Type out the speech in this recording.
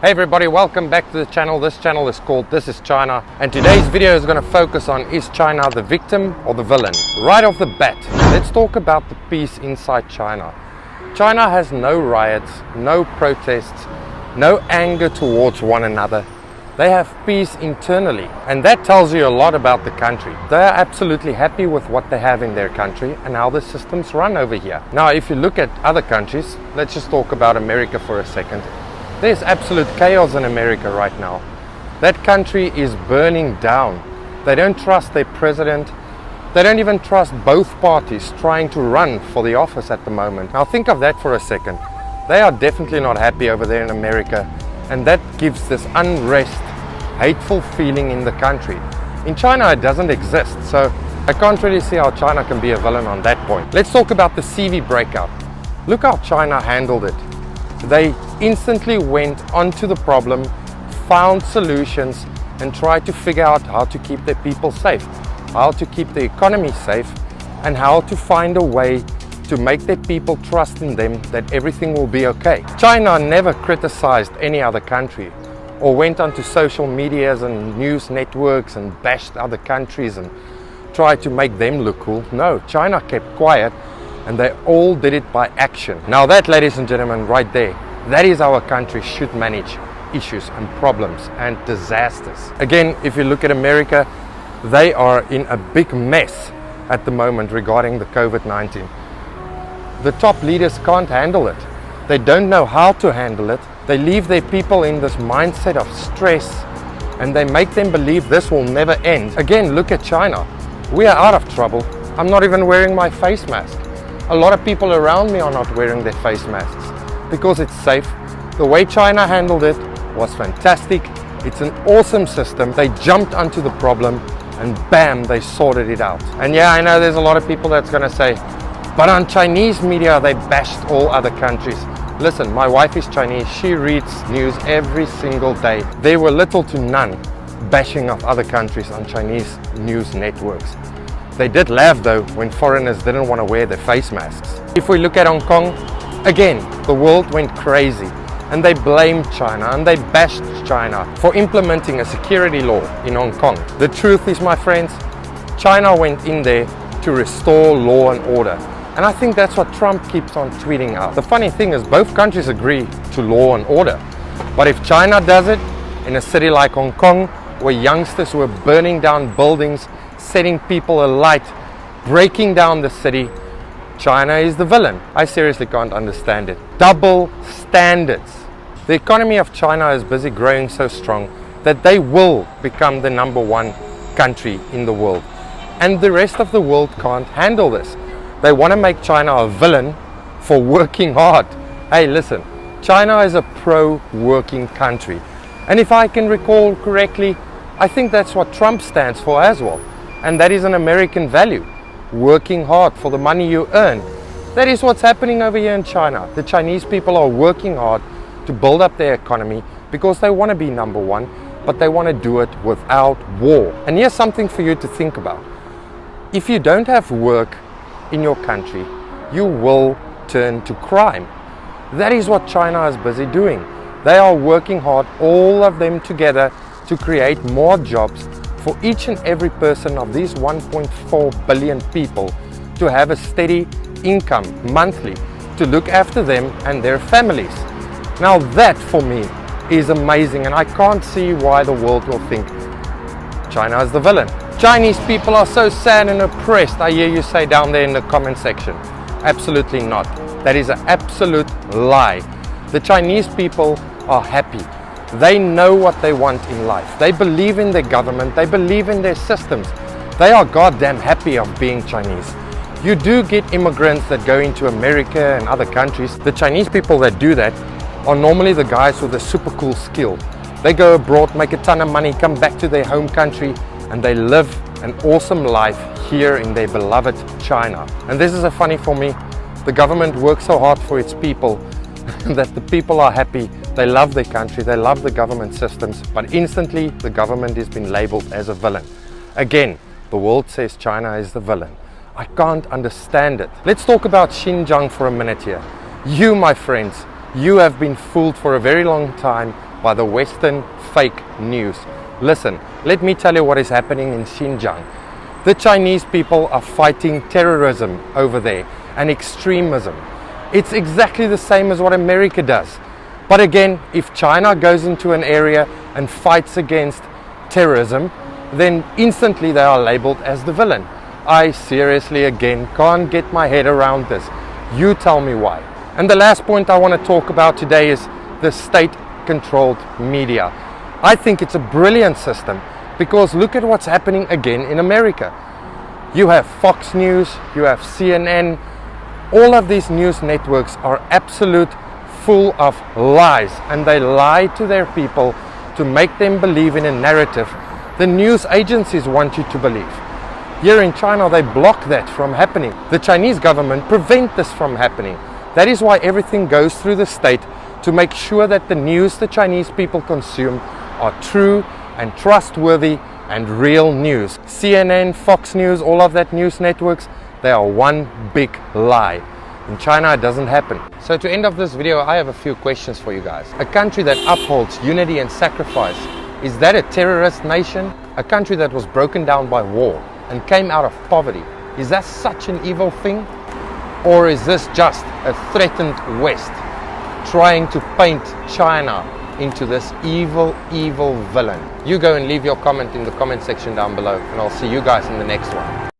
Hey everybody, welcome back to the channel. This channel is called This is China, and today's video is going to focus on, is China the victim or the villain? Right off the bat, let's talk about the peace inside China. China has no riots, no protests, no anger towards one another. They have peace internally, and that tells you a lot about the country. They are absolutely happy with what they have in their country and how the systems run over here. Now, if you look at other countries, let's just talk about America for a second. There's absolute chaos in America right now. That country is burning down. They don't trust their president. They don't even trust both parties trying to run for the office at the moment. Now think of that for a second. They are definitely not happy over there in America, and that gives this unrest, hateful feeling in the country. In China it doesn't exist, so I can't really see how China can be a villain on that point. Let's talk about the CV breakout. Look how China handled it. They instantly went onto the problem, found solutions, and tried to figure out how to keep their people safe, how to keep the economy safe, and how to find a way to make their people trust in them that everything will be okay. China never criticized any other country or went onto social medias and news networks and bashed other countries and tried to make them look cool. No, China kept quiet, and they all did it by action. Now that, ladies and gentlemen, right there, that is how a country should manage issues and problems and disasters. Again, if you look at America, they are in a big mess at the moment regarding the COVID-19. The top leaders can't handle it. They don't know how to handle it. They leave their people in this mindset of stress, and they make them believe this will never end. Again, look at China. We are out of trouble. I'm not even wearing my face mask. A lot of people around me are not wearing their face masks because it's safe. The way China handled it was fantastic. It's an awesome system. They jumped onto the problem and bam, they sorted it out. And yeah, I know there's a lot of people that's going to say, but on Chinese media they bashed all other countries. Listen, my wife is Chinese. She reads news every single day. There were little to none bashing of other countries on Chinese news networks. They did laugh though when foreigners didn't want to wear their face masks. If we look at Hong Kong, again, the world went crazy and they blamed China and they bashed China for implementing a security law in Hong Kong. The truth is, my friends, China went in there to restore law and order. And I think that's what Trump keeps on tweeting out. The funny thing is, both countries agree to law and order. But if China does it in a city like Hong Kong, where youngsters were burning down buildings, setting people alight, breaking down the city, China is the villain. I seriously can't understand it. Double standards. The economy of China is busy growing so strong that they will become the #1 country in the world. And the rest of the world can't handle this. They want to make China a villain for working hard. Hey, listen, China is a pro-working country. And if I can recall correctly, I think that's what Trump stands for as well. And that is an American value. Working hard for the money you earn. That is what's happening over here in China. The Chinese people are working hard to build up their economy because they want to be #1, but they want to do it without war. And here's something for you to think about. If you don't have work in your country, you will turn to crime. That is what China is busy doing. They are working hard, all of them together, to create more jobs for each and every person of these 1.4 billion people to have a steady income monthly to look after them and their families. Now that for me is amazing, and I can't see why the world will think China is the villain. Chinese people are so sad and oppressed, I hear you say down there in the comment section. Absolutely not. That is an absolute lie. The Chinese people are happy. They know what they want in life. They believe in their government. They believe in their systems. They are goddamn happy of being Chinese. You do get immigrants that go into America and other countries. The Chinese people that do that are normally the guys with a super cool skill. They go abroad, make a ton of money, come back to their home country, and they live an awesome life here in their beloved China. And this is a funny for me. The government works so hard for its people that the people are happy. They love their country, they love the government systems, but instantly the government has been labeled as a villain. Again, the world says China is the villain. I can't understand it. Let's talk about Xinjiang for a minute here. You, my friends, you have been fooled for a very long time by the Western fake news. Listen, let me tell you what is happening in Xinjiang. The Chinese people are fighting terrorism over there and extremism. It's exactly the same as what America does. But again, if China goes into an area and fights against terrorism, then instantly they are labeled as the villain. I seriously again can't get my head around this. You tell me why. And the last point I want to talk about today is the state-controlled media. I think it's a brilliant system because look at what's happening again in America. You have Fox News, you have CNN. All of these news networks are absolute full of lies, and they lie to their people to make them believe in a narrative the news agencies want you to believe. Here in China, they block that from happening. The Chinese government prevent this from happening. That is why everything goes through the state to make sure that the news the Chinese people consume are true and trustworthy and real news. CNN, Fox News, all of that news networks, they are one big lie. In China, it doesn't happen. So to end of this video, I have a few questions for you guys. A country that upholds unity and sacrifice, is that a terrorist nation? A country that was broken down by war and came out of poverty, is that such an evil thing? Or is this just a threatened West trying to paint China into this evil, evil villain? You go and leave your comment in the comment section down below, and I'll see you guys in the next one.